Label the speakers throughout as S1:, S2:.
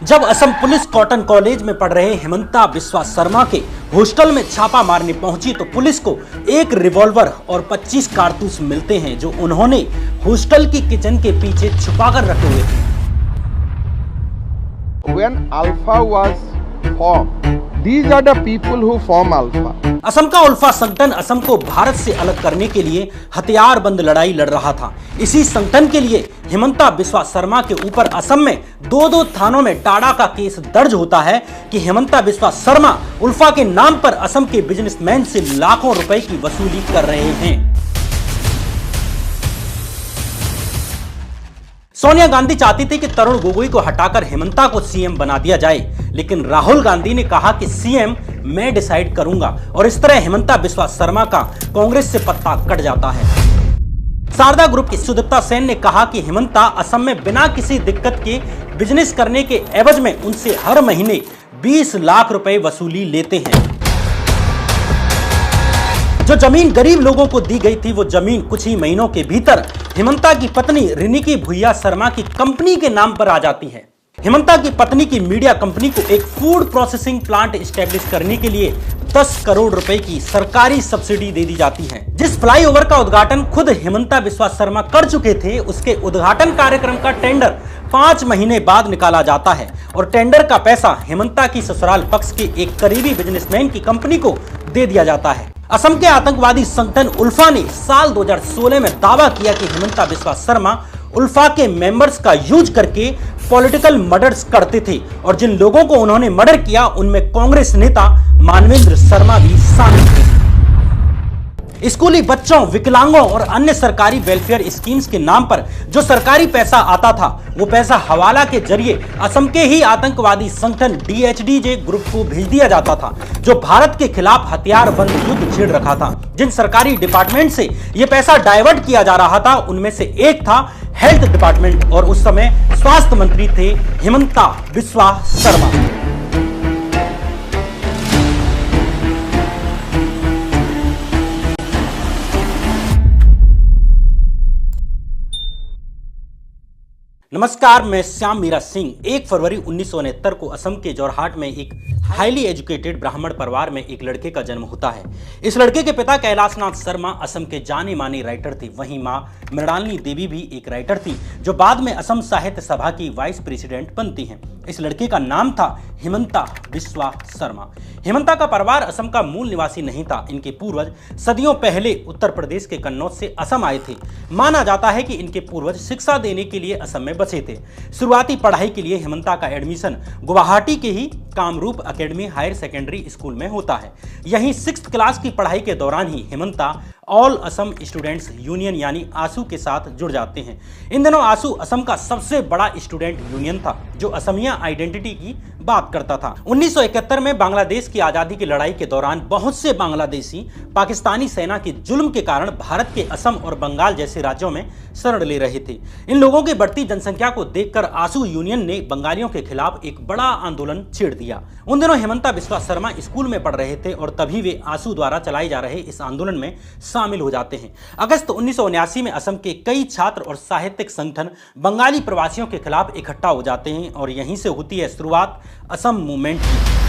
S1: जब Assam police cotton college में पढ़ रहे हेमंता बिस्वा शर्मा के हॉस्टल में छापा मारने पहुंची तो पुलिस को एक रिवॉल्वर और 25 कारतूस मिलते हैं जो उन्होंने हॉस्टल की किचन के पीछे छुपाकर रखे हुए थे।
S2: When Alpha was formed, these are the people who form Alpha.
S1: Assam का उल्फा संगठन असम को भारत से अलग करने के लिए हथियारबंद लड़ाई लड़ रहा था। इसी संगठन के लिए हेमंता बिस्वा शर्मा के ऊपर असम में दो थानों में टाड़ा का केस दर्ज होता है कि हेमंता बिस्वा शर्मा उल्फा के नाम पर असम के बिजनेसमैन से लाखों रुपए की वसूली कर रहे हैं। सोनिया गांधी चाहती थी कि तरुण गोगोई को हटाकर हेमंता को सीएम बना दिया जाए, लेकिन राहुल गांधी ने कहा कि सीएम मैं डिसाइड करूंगा और इस तरह हेमंता बिस्वा शर्मा का कांग्रेस से पत्ता कट जाता है। शारदा ग्रुप की सुदीप्ता सेन ने कहा कि हेमंता असम में बिना किसी दिक्कत के बिजनेस करने के एवज में उनसे हर महीने 20 लाख रुपए वसूली लेते हैं। जो जमीन गरीब लोगों को दी गई थी वो जमीन कुछ ही महीनों के भीतर हेमंता की पत्नी रिनिकी भुइया शर्मा की कंपनी के नाम पर आ जाती है। हेमंता की पत्नी की मीडिया कंपनी को एक फूड प्रोसेसिंग प्लांट एस्टेब्लिश करने के लिए 10 करोड़ रुपए की सरकारी सब्सिडी दे दी जाती है। जिस फ्लाईओवर का उद्घाटन खुद हेमंता बिस्वा शर्मा कर चुके थे, उसके उद्घाटन कार्यक्रम का टेंडर 5 महीने बाद निकाला जाता है और टेंडर का पैसा हेमंता की ससुराल पक्ष के एक करीबी बिजनेसमैन की कंपनी को दे दिया जाता है। असम के आतंकवादी संगठन उल्फा ने साल 2016 में दावा किया कि हेमंता बिस्वा शर्मा उल्फा के मेंबर्स का यूज करके पॉलिटिकल मर्डर्स करते थे और जिन लोगों को उन्होंने मर्डर किया उनमें कांग्रेस नेता मानवेंद्र शर्मा भी शामिल थे। स्कूली बच्चों, विकलांगों और अन्य सरकारी वेलफेयर स्कीम्स के नाम पर जो सरकारी पैसा आता था वो पैसा हवाला के जरिए असम के ही आतंकवादी संगठन DHDJ ग्रुप को भेज दिया जाता था, जो भारत के खिलाफ हथियारबंद युद्ध छेड़ रखा था। जिन सरकारी डिपार्टमेंट से ये पैसा डाइवर्ट किया जा रहा था उनमें से एक था हेल्थ डिपार्टमेंट और उस समय स्वास्थ्य मंत्री थे हेमंता बिस्वा शर्मा। नमस्कार, मैं श्याम मीरा सिंह। 1 फरवरी 1969 को असम के जोरहाट में एक हाईली एजुकेटेड ब्राह्मण परिवार में एक लड़के का जन्म होता है। इस लड़के के पिता कैलाशनाथ शर्मा असम के जाने माने राइटर थे। वहीं मां मृणालिनी देवी भी एक राइटर थी जो बाद में असम साहित्य सभा की वाइस प्रेसिडेंट बनती हैं। इस लड़के का नाम था हेमंता बिस्वा शर्मा। हेमंता का परिवार असम का मूल निवासी नहीं था। इनके पूर्वज सदियों पहले उत्तर प्रदेश के कन्नौज से असम आए थे। माना जाता है कि इनके पूर्वज शिक्षा देने के लिए असम में बसे थे। शुरुआती पढ़ाई के लिए हेमंता का एडमिशन गुवाहाटी के ही Kamrup academy higher secondary school में होता है। यहीं 6th क्लास की पढ़ाई के दौरान ही Hemanta all Assam students union यानी आसू के साथ जुड़ जाते हैं। इन दिनों आसू असम का सबसे बड़ा स्टूडेंट यूनियन था जो असमिया आइडेंटिटी की बात करता था। 1971 में बांग्लादेश की आजादी की लड़ाई के दौरान बहुत से बांग्लादेशी पाकिस्तानी सेना के जुल्म के कारण भारत के असम और बंगाल जैसे राज्यों में शरण ले रहे थे। इन लोगों की बढ़ती जनसंख्या को देखकर आसू यूनियन ने बंगालियों के खिलाफ एक बड़ा आंदोलन छेड़ दिया। उन दिनों हेमंता बिस्वा शर्मा स्कूल में पढ़ रहे थे और तभी वे आसू द्वारा चलाए जा रहे इस आंदोलन में शामिल हो जाते हैं। अगस्त 1979 में असम के कई छात्र और साहित्यिक संगठन बंगाली प्रवासियों के खिलाफ इकट्ठा हो जाते हैं और यहीं से होती है शुरुआत असम मूवमेंट की।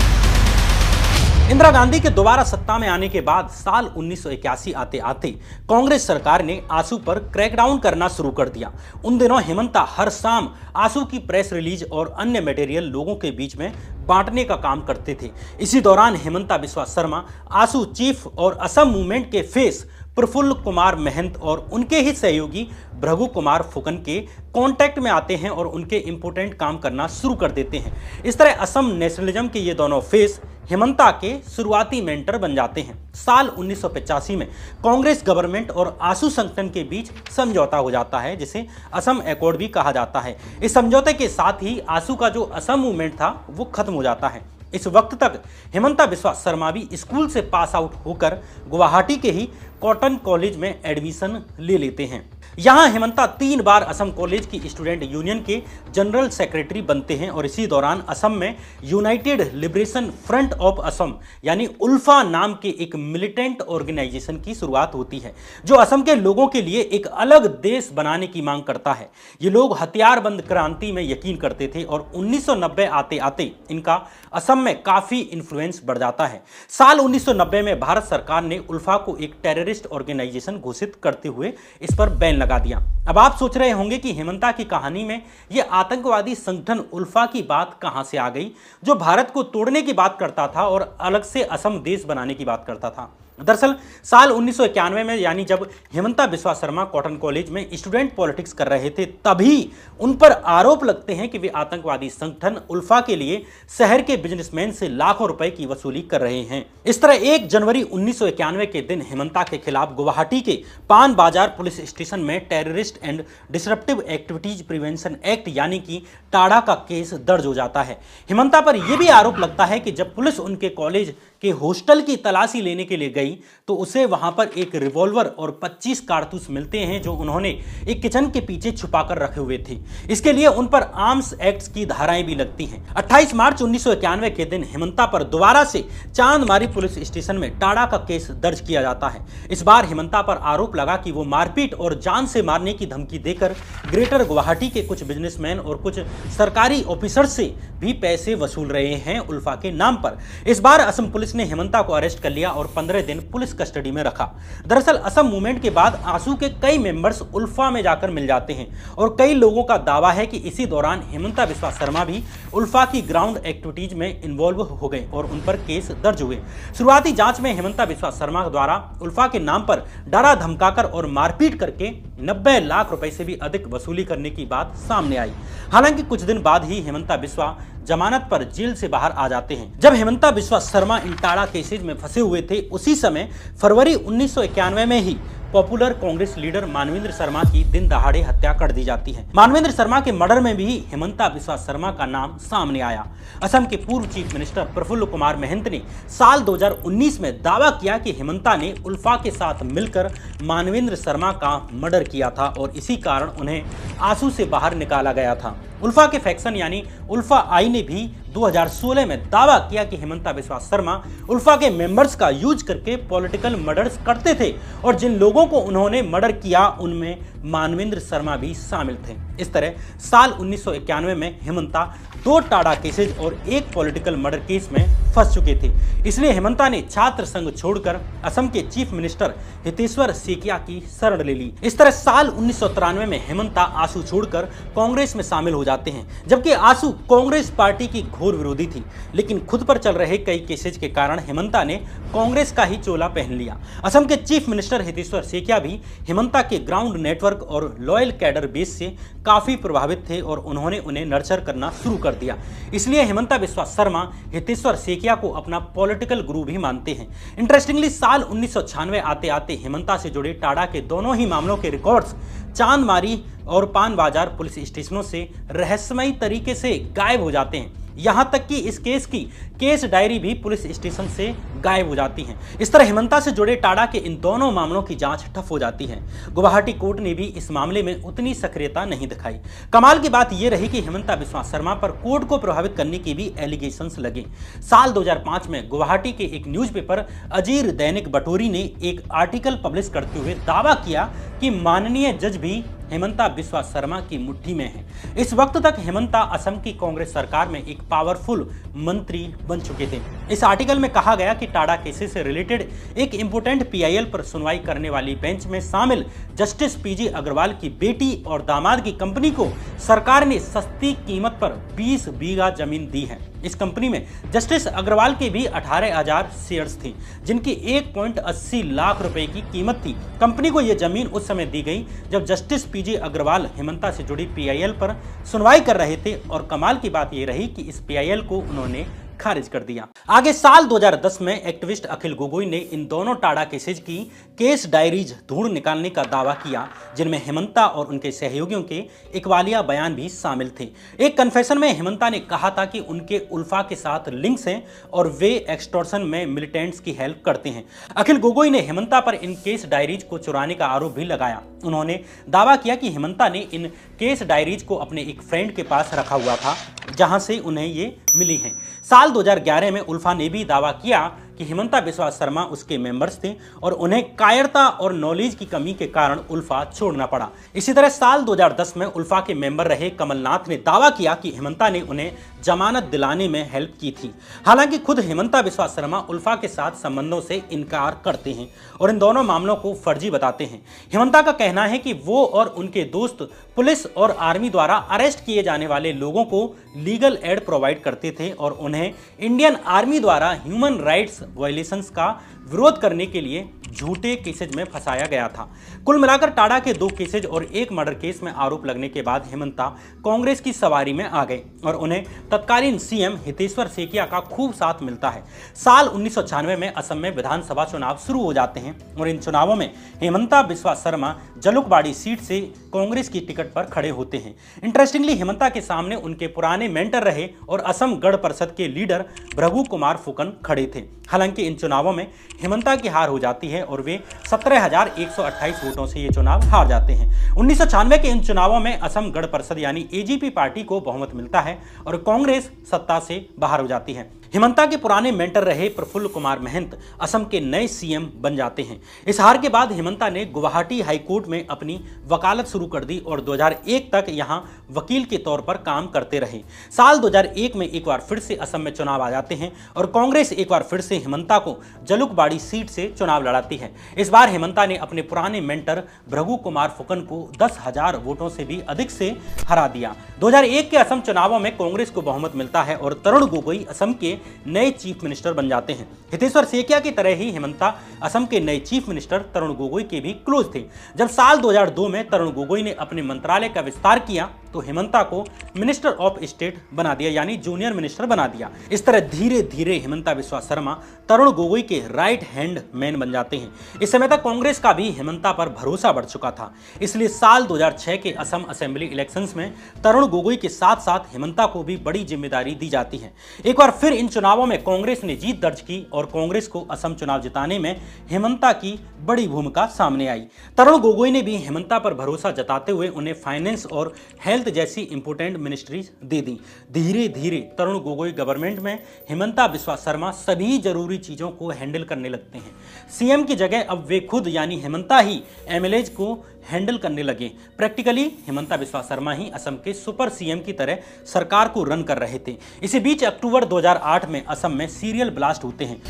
S1: इंदिरा गांधी के दोबारा सत्ता में आने के बाद साल 1981 आते आते कांग्रेस सरकार ने आसू पर क्रैकडाउन करना शुरू कर दिया। उन दिनों हेमंता हर शाम आसू की प्रेस रिलीज और अन्य मटेरियल लोगों के बीच में बांटने का काम करते थे। इसी दौरान हेमंता बिस्वा शर्मा आसू चीफ और असम मूवमेंट के फेस प्रफुल्ल कुमार महंत और उनके ही सहयोगी भृगु कुमार फुकन के कांटेक्ट में आते हैं और उनके इंपोर्टेंट काम करना शुरू कर देते हैं। इस तरह असम नेशनलिज्म के ये दोनों फेस हेमंता के शुरुआती मेंटर बन जाते हैं। साल 1985 में कांग्रेस गवर्नमेंट और आसू संगठन के बीच समझौता हो जाता है जिसे असम एकॉर्ड भी कहा जाता है। इस समझौते के साथ ही आसू का जो असम मूवमेंट था वो खत्म हो जाता है। इस वक्त तक हेमंता बिस्वा शर्मा भी स्कूल से पास आउट होकर गुवाहाटी के ही कॉटन कॉलेज में एडमिशन ले लेते हैं। यहां हेमंता 3 बार असम कॉलेज की स्टूडेंट यूनियन के जनरल सेक्रेटरी बनते हैं और इसी दौरान असम में United liberation front of Assam यानी उल्फा नाम के एक मिलिटेंट ऑर्गेनाइजेशन की शुरुआत होती है, जो असम के लोगों के लिए एक अलग देश बनाने की मांग करता है। ये लोग हथियारबंद क्रांति में यकीन करते थे और 1990 आते आते इनका असम में काफी इंफ्लुएंस बढ़ जाता है। साल 1990 में भारत सरकार ने उल्फा को एक टेररिस्ट ऑर्गेनाइजेशन घोषित करते हुए इस पर बैन लगा दिया। अब आप सोच रहे होंगे कि हेमंता की कहानी में यह आतंकवादी संगठन उल्फा की बात कहां से आ गई, जो भारत को तोड़ने की बात करता था और अलग से असम देश बनाने की बात करता था। दरअसल साल 1991 में, यानी जब हेमंता बिस्वा शर्मा कॉटन कॉलेज में स्टूडेंट पॉलिटिक्स कर रहे थे, तभी उन पर आरोप लगते हैं कि वे आतंकवादी संगठन उल्फा के लिए शहर के बिजनेसमैन से लाखों रुपए की वसूली कर रहे हैं। इस तरह 1 जनवरी 1991 के दिन हेमंता के खिलाफ गुवाहाटी के पान बाजार पुलिस स्टेशन में terrorist and disruptive activities prevention act यानी कि टाडा का केस दर्ज हो जाता है। हेमंता पर यह भी आरोप लगता है कि जब पुलिस उनके कॉलेज के हॉस्टल की तलाशी लेने के लिए गई तो उसे वहां पर एक रिवॉल्वर और 25 कारतूस मिलते हैं, जो उन्होंने एक किचन के पीछे छुपाकर रखे हुए थे। इसके लिए उन पर आर्म्स एक्ट की धाराएं भी लगती हैं। 28 मार्च 1991 के दिन हेमंता पर दोबारा से चांदमारी पुलिस स्टेशन में टाडा का केस दर्ज किया जाता है। इस बार हेमंता पर आरोप लगा कि वो मारपीट और जान से मारने की धमकी देकर ग्रेटर गुवाहाटी के कुछ बिजनेसमैन और कुछ सरकारी ऑफिसर से भी पैसे वसूल रहे हैं उल्फा के नाम पर। इस बार असम पुलिस ने हेमंता को अरेस्ट कर लिया और 15 दिन पुलिस कस्टडी में रखा। दरअसल असम मूवमेंट के बाद आंसू के कई मेंबर्स उल्फा में जाकर मिल जाते हैं और कई लोगों का दावा है कि इसी दौरान हेमंता बिस्वा शर्मा भी उल्फा की ग्राउंड एक्टिविटीज में इन्वॉल्व हो गए और उन पर केस दर्ज हुए। शुरुआती जांच में हेमंता बिस्वा शर्मा द्वारा उल्फा के नाम पर डरा धमकाकर और मारपीट करके 90 लाख रुपए से भी अधिक वसूली करने की बात सामने आई। हालांकि कुछ दिन बाद ही हेमंता बिस्वा जमानत पर जेल से बाहर आ जाते हैं। जब हेमंता बिस्वा शर्मा इन टाडा केसेज में फंसे हुए थे, उसी समय फरवरी 1991 में ही पॉपुलर कांग्रेस लीडर मानवेंद्र शर्मा की दिन दहाड़े हत्या कर दी जाती है। मानवेंद्र शर्मा के मर्डर में भी हेमंता बिस्वा शर्मा का नाम सामने आया। असम के पूर्व चीफ मिनिस्टर प्रफुल्ल कुमार महंत ने साल 2019 में दावा किया कि हेमंता ने उल्फा के साथ मिलकर मानवेंद्र शर्मा का मर्डर किया था और इसी कारण उन्हें आंसू से बाहर निकाला गया था। उल्फा के फैक्शन यानी उल्फा आई ने भी 2016 में दावा किया कि हेमंता बिस्वा शर्मा उल्फा के मेंबर्स का यूज करके पॉलिटिकल मर्डर्स करते थे और जिन लोगों को उन्होंने मर्डर किया उनमें मानवेंद्र शर्मा भी शामिल थे। इस तरह साल 1991 में हेमंता 2 टाडा केसेज और 1 पॉलिटिकल मर्डर केस में फंस चुके थे। इसलिए हेमंता ने छात्र संघ छोड़कर असम के चीफ मिनिस्टर हितेश्वर सेकिया की शरण ले ली। इस तरह साल 1993 में हेमंता आंसू छोड़कर कांग्रेस में शामिल हो जाते हैं, जबकि आंसू कांग्रेस पार्टी की घोर विरोधी थी, लेकिन खुद पर चल रहे कई केसेज के कारण हेमंता ने कांग्रेस का ही चोला पहन लिया। असम के चीफ मिनिस्टर हितेश्वर सेकिया भी हेमंता के ग्राउंड नेटवर्क और लॉयल कैडर बेस से काफी प्रभावित थे और उन्होंने उन्हें नर्चर करना शुरू कर दिया। इसलिए हेमंता बिस्वा शर्मा हितेश्वर सेकिया को अपना पॉलिटिकल गुरु भी मानते हैं। इंटरेस्टिंगली साल 1996 आते आते हेमंता से जुड़े टाडा के दोनों ही मामलों के रिकॉर्ड्स चांदमारी और पान बाजार पुलिस स्टेशनों से रहस्यमयी तरीके से गायब हो जाते हैं। यहां तक कि इस केस की केस डायरी भी पुलिस स्टेशन से गायब हो जाती है। इस तरह हेमंता से जुड़े टाडा के इन दोनों मामलों की जांच ठप हो जाती है। गुवाहाटी कोर्ट ने भी इस मामले में उतनी सक्रियता नहीं दिखाई। कमाल की बात यह रही कि हेमंता बिस्वा शर्मा पर कोर्ट को प्रभावित करने के भी एलिगेशंस लगे। साल 2005 में गुवाहाटी के एक न्यूज़पेपर अजीर दैनिक बटोरी ने एक आर्टिकल पब्लिश करते हुए दावा किया कि माननीय जज भी हेमंता बिस्वा शर्मा की मुट्ठी में है। इस वक्त तक हेमंता असम की कांग्रेस सरकार में एक पावरफुल मंत्री बन चुके थे। इस आर्टिकल में कहा गया कि टाडा केसेस से रिलेटेड एक इंपोर्टेंट पीआईएल पर सुनवाई करने वाली बेंच में शामिल जस्टिस पीजी अग्रवाल की बेटी और दामाद की कंपनी को सरकार ने सस्ती कीमत पर 20 बीघा जमीन दी है। इस कंपनी में जस्टिस अग्रवाल के भी 18,000 शेयर्स थे, जिनकी 1.80 लाख रुपए की कीमत थी। कंपनी को यह जमीन उस समय दी गई जब जस्टिस पीजी अग्रवाल हेमंता से जुड़ी पीआईएल पर सुनवाई कर रहे थे और कमाल की बात यह रही कि इस पीआईएल को उन्होंने खारिज कर दिया। आगे साल 2010 में एक्टिविस्ट अखिल गोगोई ने इन दोनों टाडा केसेज की केस डायरीज ढूंढ निकालने का दावा किया, जिनमें हेमंता और उनके सहयोगियों के इकबालिया बयान भी शामिल थे। एक कन्फेशन में हेमंता ने कहा था कि उनके उल्फा के साथ लिंक्स हैं और वे एक्सटॉर्शन में मिलिटेंट्स की हेल्प करते हैं। अखिल गोगोई ने हेमंता पर इन केस डायरीज को चुराने का आरोप भी लगाया। उन्होंने दावा किया कि हेमंता ने इन केस डायरीज को अपने एक फ्रेंड के पास रखा हुआ था, जहां से उन्हें ये मिली हैं। साल 2011 में उल्फा ने भी दावा किया कि हेमंता बिस्वा शर्मा उसके मेंबर्स थे और उन्हें कायरता और नॉलेज की कमी के कारण उल्फा छोड़ना पड़ा। इसी तरह साल 2010 में उल्फा के मेंबर रहे कमलनाथ ने दावा किया कि हेमंता ने उन्हें जमानत दिलाने में हेल्प की थी। हालांकि खुद हेमंता बिस्वा शर्मा उल्फा के साथ संबंधों से इनकार करते हैं और इन दोनों मामलों को फर्जी बताते हैं। हेमंता का कहना है कि वो और उनके दोस्त पुलिस और आर्मी द्वारा अरेस्ट किए जाने वाले लोगों को लीगल एड प्रोवाइड करते थे और उन्हें इंडियन आर्मी द्वारा ह्यूमन राइट्स वायलेशंस का विरोध करने के लिए झूठे केसेज में फंसाया गया था। कुल मिलाकर टाडा के 2 केसेज और एक मर्डर केस में आरोप लगने के बाद हेमंता कांग्रेस की सवारी में आ गए और उन्हें तत्कालीन सीएम हितेश्वर सेकिया का खूब साथ मिलता है। साल 1996 में असम में विधानसभा चुनाव शुरू हो जाते हैं और इन चुनावों में हेमंता बिस्वा शर्मा जलुकबाड़ी सीट से कांग्रेस की टिकट पर खड़े होते हैं। इंटरेस्टिंगली हेमंता के सामने उनके पुराने मेंटर रहे और असम गण परिषद के लीडर भृगु कुमार फुकन खड़े थे। हालांकि इन चुनावों में हेमंता की हार हो जाती है और वे 17,128 वोटों से ये चुनाव हार जाते हैं। 1996 के इन चुनावों में असम गण परिषद यानी एजीपी पार्टी को बहुमत मिलता है और कांग्रेस सत्ता से बाहर हो जाती है। हेमंता के पुराने मेंटर रहे प्रफुल्ल कुमार महंत असम के नए सीएम बन जाते हैं। इस हार के बाद हेमंता ने गुवाहाटी हाईकोर्ट में अपनी वकालत शुरू कर दी और 2001 तक यहां वकील के तौर पर काम करते रहे। साल 2001 में एक बार फिर से असम में चुनाव आ जाते हैं और कांग्रेस एक बार फिर से हेमंता को जलुकबाड़ी सीट से चुनाव लड़ाती है। इस बार हेमंता ने अपने पुराने मेंटर भृगु कुमार फुकन को 10,000 वोटों से भी अधिक से हरा दिया। 2001 के असम चुनावों में कांग्रेस को बहुमत मिलता है और तरुण गोगोई असम के नए चीफ मिनिस्टर बन जाते हैं। हितेश्वर सेकिया की तरह ही हेमंता असम के नए चीफ मिनिस्टर तरुण गोगोई के भी क्लोज थे। जब साल 2002 में तरुण गोगोई ने अपने मंत्रालय का विस्तार किया तो हेमंता को मिनिस्टर ऑफ स्टेट बना दिया, यानी जूनियर मिनिस्टर बना दिया। इस तरह धीरे धीरे हेमंता बिस्वा शर्मा तरुण गोगोई के राइट हैंड मैन बन जाते हैं। इस समय तक कांग्रेस का भी हेमंता पर भरोसा बढ़ चुका था, इसलिए साल 2006 के असम असेंबली इलेक्शंस में तरुण गोगोई के साथ साथ हेमंता को भी बड़ी जिम्मेदारी दी जाती है। एक बार फिर इन चुनावों में कांग्रेस ने जीत दर्ज की और कांग्रेस को असम चुनाव जिताने में हेमंता की बड़ी भूमिका सामने आई। तरुण गोगोई ने भी हेमंता पर भरोसा जताते हुए उन्हें फाइनेंस और हेल्थ जैसी इंपोर्टेंट मिनिस्ट्रीज दे दी। धीरे धीरे तरुण गोगोई गवर्नमेंट में हेमंता बिस्वा शर्मा सभी जरूरी चीजों को हैंडल करने लगते हैं। सीएम की जगह अब वे खुद यानी हेमंता ही एमएलएज को हैंडल करने लगे। प्रैक्टिकली हेमंता बिस्वा शर्मा ही असम के सुपर सीएम की तरह सरकार को रन कर रहे थे। इसी बीच अक्टूबर 2008 में असम में सीरियल ब्लास्ट होते हैं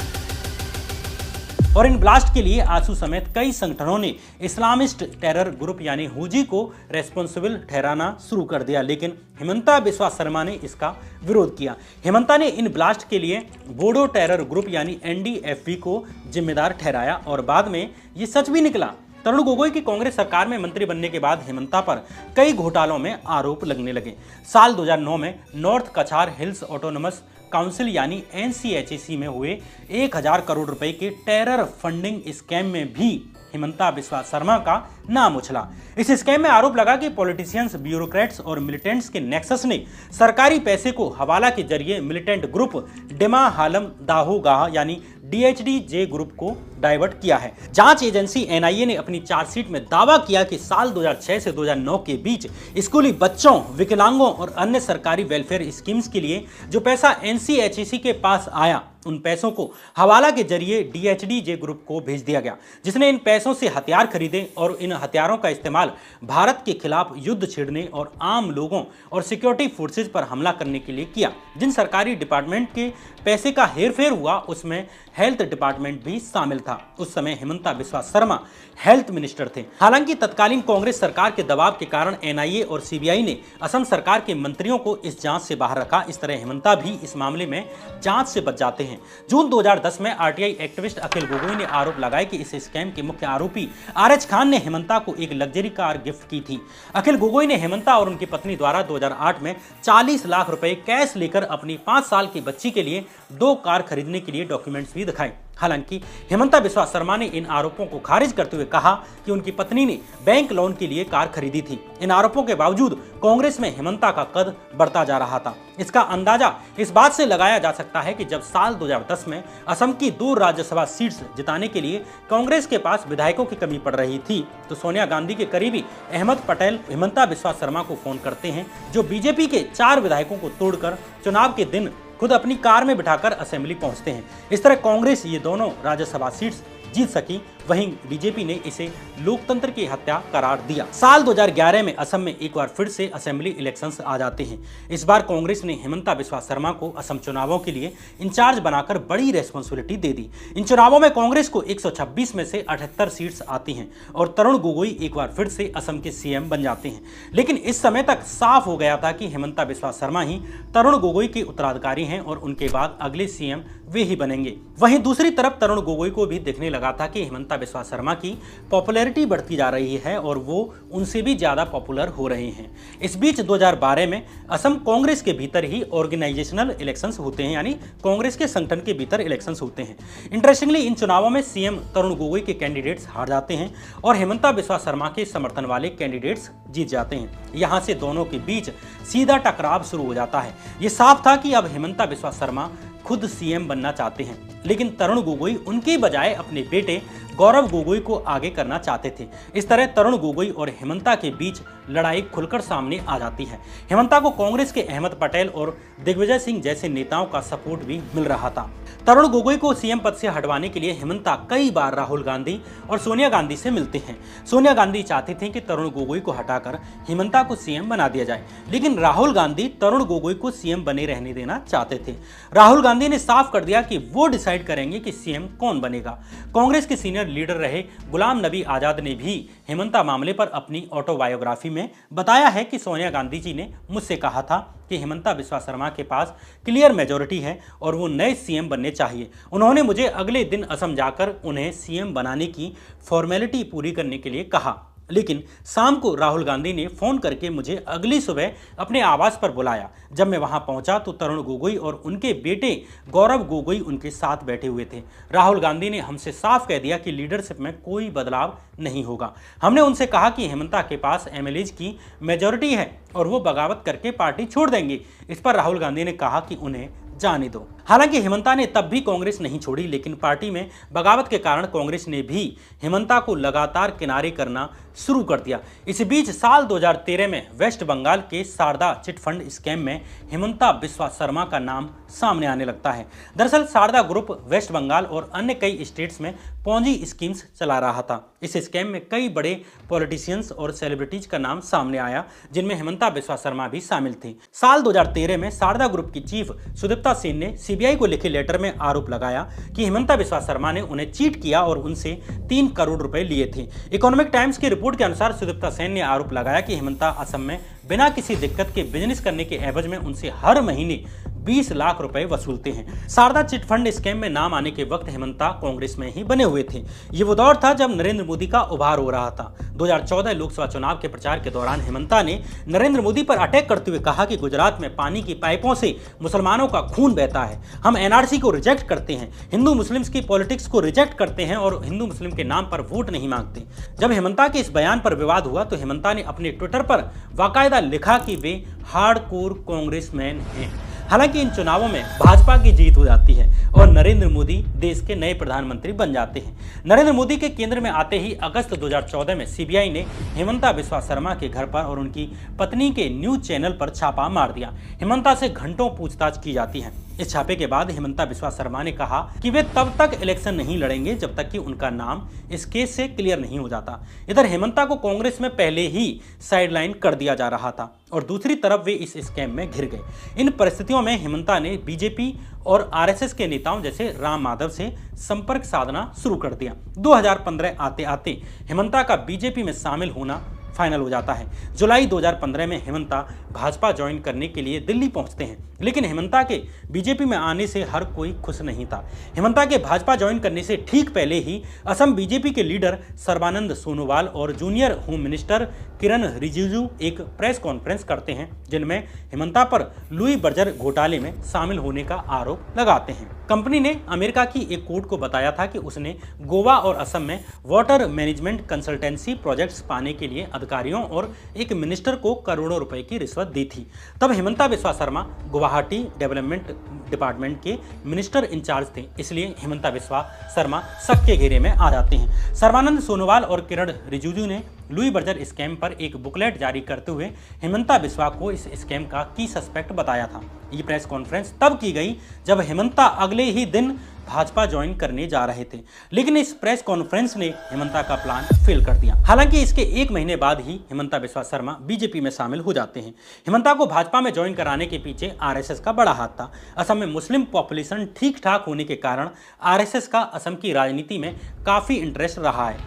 S1: और इन ब्लास्ट के लिए आसू समेत कई संगठनों ने इस्लामिस्ट टेरर ग्रुप यानी हुजी को रेस्पॉन्सिबल ठहराना शुरू कर दिया, लेकिन हेमंता बिस्वा शर्मा ने इसका विरोध किया। हेमंता ने इन ब्लास्ट के लिए बोडो टेरर ग्रुप यानी एनडीएफबी को जिम्मेदार ठहराया और बाद में ये सच भी निकला। तरुण गोगोई की कांग्रेस सरकार में मंत्री बनने के बाद हेमंता पर कई घोटालों में आरोप लगने लगे। साल 2009 में नॉर्थ कछार हिल्स ऑटोनमस काउंसिल यानी एनसीएचसी में हुए 1,000 करोड़ रुपए के टेरर फंडिंग स्कैम में भी हेमंता बिस्वा शर्मा का नाम उछला। इस स्कैम में आरोप लगा कि पॉलिटिशियंस, ब्यूरोक्रेट्स और मिलिटेंट्स के नेक्सस ने सरकारी पैसे को हवाला के जरिए मिलिटेंट ग्रुप डिमा हालम दाहो गाह यानी डीएचडी-जे ग्रुप को डाइवर्ट किया है। जांच एजेंसी एनआईए ने अपनी चार्जशीट में दावा किया कि साल 2006 से 2009 के बीच स्कूली बच्चों, विकलांगों और अन्य सरकारी वेलफेयर स्कीम्स के लिए जो पैसा एनसीएचसी के पास आया, उन पैसों को हवाला के जरिए डीएचडी-जे ग्रुप को भेज दिया गया, जिसने इन पैसों से हथियार खरीदे और इन हथियारों का इस्तेमाल भारत के खिलाफ युद्ध छेड़ने और आम लोगों और सिक्योरिटी फोर्सेज पर हमला करने के लिए किया। जिन सरकारी डिपार्टमेंट के पैसे का हेरफेर हुआ उसमें हेल्थ डिपार्टमेंट भी शामिल था। था। उस समय हेमंता बिस्वा शर्मा हेल्थ मिनिस्टर थे। हालांकि तत्कालीन कांग्रेस सरकार के दबाव के कारण एनआईए और सीबीआई ने असम सरकार के मंत्रियों को इस जांच से बाहर रखा। इस तरह हेमंता भी इस मामले में जांच से बच जाते हैं। जून 2010 में आरटीआई एक्टिविस्ट अखिल गोगोई ने आरोप लगाया कि इस स्कैम के मुख्य आरोपी आरएच खान ने हेमंता को एक लग्जरी कार गिफ्ट की थी। अखिल गोगोई ने हेमंता और उनकी पत्नी द्वारा 2008 में 40 लाख रुपए कैश लेकर अपनी 5 साल की बच्ची के लिए 2 कार खरीदने के लिए डॉक्यूमेंट्स भी दिखाए। हालांकि हेमंता बिस्वा शर्मा ने इन आरोपों को खारिज करते हुए कहा कि उनकी पत्नी ने बैंक लोन के लिए कार खरीदी थी। इन आरोपों के बावजूद कांग्रेस में हेमंता का कद बढ़ता जा रहा था। इसका अंदाजा इस बात से लगाया जा सकता है कि जब साल 2010 में असम की 2 राज्यसभा सीट्स जिताने के लिए कांग्रेस के पास विधायकों की कमी पड़ रही थी, तो सोनिया गांधी के करीबी अहमद पटेल हेमंता बिस्वा शर्मा को फोन करते हैं, जो बीजेपी के 4 विधायकों को तोड़कर चुनाव के दिन खुद अपनी कार में बिठाकर असेंबली पहुंचते हैं। इस तरह कांग्रेस ये दोनों राज्यसभा सीट्स जीत सकी। वहीं बीजेपी ने इसे लोकतंत्र की हत्या करार दिया। साल 2011 में असम में एक बार फिर से असेंबली इलेक्शंस आ जाते हैं। इस बार कांग्रेस ने हेमंता बिस्वा शर्मा को असम चुनावों के लिए इंचार्ज बनाकर बड़ी रेस्पॉन्सिबिलिटी दे दी। इन चुनावों में कांग्रेस को 126 में से 78 सीट्स आती हैं और तरुण गोगोई एक बार फिर से असम के सीएम बन जाते हैं। लेकिन इस समय तक साफ हो गया था कि हेमंता बिस्वा शर्मा ही तरुण गोगोई के उत्तराधिकारी हैं और उनके बाद अगले सीएम वे ही बनेंगे। वहीं दूसरी तरफ तरुण गोगोई को भी दिखने लगा था कि हेमंता बिस्वा शर्मा की पॉपुलैरिटी बढ़ती जा रही है और वो उनसे भी ज्यादा पॉपुलर हो रहे हैं। इस बीच 2012 में असम कांग्रेस के भीतर ही ऑर्गेनाइजेशनल इलेक्शंस होते हैं, यानी कांग्रेस के संगठन के भीतर इलेक्शंस होते हैं। इंटरेस्टिंगली इन चुनावों में सीएम तरुण गोगोई के कैंडिडेट्स हार जाते हैं और हेमंता बिस्वा शर्मा के समर्थन वाले कैंडिडेट्स जीत जाते हैं। यहां से दोनों के बीच सीधा टकराव शुरू हो जाता है। ये साफ था कि अब हेमंता बिस्वा शर्मा खुद सीएम बनना चाहते हैं, लेकिन तरुण गोगोई उनके बजाय अपने बेटे गौरव गोगोई को आगे करना चाहते थे। इस तरह तरुण गोगोई और हेमंता के बीच लड़ाई खुलकर सामने आ जाती है। हेमंता को कांग्रेस के अहमद पटेल और दिग्विजय सिंह जैसे नेताओं का सपोर्ट भी मिल रहा था। तरुण गोगोई को सीएम पद से हटवाने के लिए हेमंता कई बार राहुल गांधी और सोनिया गांधी से मिलते हैं। सोनिया गांधी चाहती थी कि तरुण गोगोई को हटाकर हेमंता को सीएम बना दिया जाए, लेकिन राहुल गांधी तरुण गोगोई को सीएम बने रहने देना चाहते थे। राहुल गांधी ने साफ कर दिया कि वो डिसाइड करेंगे कि सीएम कौन बनेगा। कांग्रेस के सीनियर लीडर रहे गुलाम नबी आजाद ने भी हेमंता मामले पर अपनी ऑटोबायोग्राफी में बताया है कि सोनिया गांधी जी ने मुझसे कहा था कि हेमंता बिस्वा शर्मा के पास क्लियर मेजोरिटी है और वो नए सीएम बनने चाहिए। उन्होंने मुझे अगले दिन असम जाकर उन्हें सीएम बनाने की फॉर्मेलिटी पूरी करने के लिए कहा, लेकिन शाम को राहुल गांधी ने फोन करके मुझे अगली सुबह अपने आवास पर बुलाया। जब मैं वहां पहुंचा तो तरुण गोगोई और उनके बेटे गौरव गोगोई उनके साथ बैठे हुए थे। राहुल गांधी ने हमसे साफ कह दिया कि लीडरशिप में कोई बदलाव नहीं होगा। हमने उनसे कहा कि हेमंता के पास एमएलएज की मेजॉरिटी है और वो बगावत करके पार्टी छोड़ देंगे। इस पर राहुल गांधी ने कहा कि उन्हें जाने दो। हालांकि हेमंता ने तब भी कांग्रेस नहीं छोड़ी, लेकिन पार्टी में बगावत के कारण कांग्रेस ने भी हेमंता को लगातार किनारे करना शुरू कर दिया। इस बीच साल 2013 में वेस्ट बंगाल के शारदा चिटफंड स्कैम में हेमंता बिस्वा शर्मा का नाम सामने आने लगता है। दरअसल शारदा ग्रुप वेस्ट बंगाल और अन्य कई स्टेट्स में पॉन्जी स्कीम्स चला रहा था। इस स्कैम में कई बड़े पॉलिटिशियंस और सेलिब्रिटीज का नाम सामने आया, जिनमें हेमंता बिस्वा शर्मा भी शामिल थे। साल 2013 में शारदा ग्रुप की चीफ सुदीप्ता सेन ने सीबीआई को लिखे लेटर में आरोप लगाया कि हेमंता बिस्वा शर्मा ने उन्हें चीट किया और उनसे 3 करोड़ रुपए लिए थे। इकोनॉमिक टाइम्स की रिपोर्ट के अनुसार सुदीप्ता सेन ने आरोप लगाया कि हेमंता असम में बिना किसी दिक्कत के बिजनेस करने के एवज में उनसे हर महीने 20 लाख रुपए वसूलते हैं। शारदा चिटफंड स्कैम में नाम आने के वक्त हेमंता कांग्रेस में ही बने हुए थे। ये वो दौर था जब नरेंद्र मोदी का उभार हो रहा था। 2014 लोकसभा चुनाव के प्रचार के दौरान हेमंता ने नरेंद्र मोदी पर अटैक करते हुए कहा कि गुजरात में पानी की पाइपों से मुसलमानों का खून बहता है, हम एनआरसी को रिजेक्ट करते हैं, हिंदू मुस्लिम्स की पॉलिटिक्स को रिजेक्ट करते हैं और हिंदू मुस्लिम के नाम पर वोट नहीं मांगते। जब हेमंता के इस बयान पर विवाद हुआ तो हेमंता ने अपने ट्विटर पर बाकायदा लिखा कि वे हार्डकोर कांग्रेसमैन हैं। हालांकि इन चुनावों में भाजपा की जीत हो जाती है और नरेंद्र मोदी देश के नए प्रधानमंत्री बन जाते हैं। नरेंद्र मोदी के केंद्र में आते ही अगस्त 2014 में सीबीआई ने हेमंता बिस्वा शर्मा के घर पर और उनकी पत्नी के न्यूज चैनल पर छापा मार दिया। हेमंता से घंटों पूछताछ की जाती है। इस छापे के बाद हेमंता बिस्वा शर्मा ने कहा कि वे तब तक इलेक्शन नहीं लड़ेंगे जब तक कि उनका नाम इस केस से क्लियर नहीं हो जाता। इधर हेमंता को कांग्रेस में पहले ही साइडलाइन कर दिया जा रहा था और दूसरी तरफ वे इस स्कैम में घिर गए। इन परिस्थितियों में हेमंता ने बीजेपी और आरएसएस के नेताओं जैसे राम माधव से संपर्क साधना शुरू कर दिया। 2015 आते आते हेमंता का बीजेपी में शामिल होना फाइनल हो जाता है। जुलाई 2015 में हेमंता भाजपा ज्वाइन करने के लिए दिल्ली पहुंचते हैं, लेकिन हेमंता के बीजेपी में आने से हर कोई खुश नहीं था। हेमंता के भाजपा ज्वाइन करने से ठीक पहले ही असम बीजेपी के लीडर सर्बानंद सोनोवाल और जूनियर होम मिनिस्टर किरण रिजिजू एक प्रेस कॉन्फ्रेंस करते हैं, जिनमें हेमंता पर लुई बर्जर घोटाले में शामिल होने का आरोप लगाते हैं। कंपनी ने अमेरिका की एक कोर्ट को बताया था कि उसने गोवा और असम में वाटर मैनेजमेंट कंसल्टेंसी प्रोजेक्ट्स पाने के लिए अधिकारियों और एक मिनिस्टर को करोड़ों रुपए की रिश्वत दी थी। तब हेमंता बिस्वा शर्मा गुवाहाटी डेवलपमेंट डिपार्टमेंट के मिनिस्टर इंचार्ज थे, इसलिए हेमंता बिस्वा शर्मा शक के घेरे में आ जाते हैं। सर्बानंद सोनोवाल और किरण रिजिजू ने लुई बर्जर स्कैम पर एक बुकलेट जारी करते हुए हेमंता बिस्वा को इस स्कैम का की सस्पेक्ट बताया था। ये प्रेस कॉन्फ्रेंस तब की गई जब हेमंता अगले ही दिन भाजपा ज्वाइन करने जा रहे थे, लेकिन इस प्रेस कॉन्फ्रेंस ने हेमंता का प्लान फेल कर दिया। हालांकि इसके एक महीने बाद ही हेमंता बिस्वा शर्मा बीजेपी में शामिल हो जाते हैं। हेमंता को भाजपा में ज्वाइन कराने के पीछे आरएसएस का बड़ा हाथ था। असम में मुस्लिम पॉपुलेशन ठीक ठाक होने के कारण आरएसएस का असम की राजनीति में काफी इंटरेस्ट रहा है,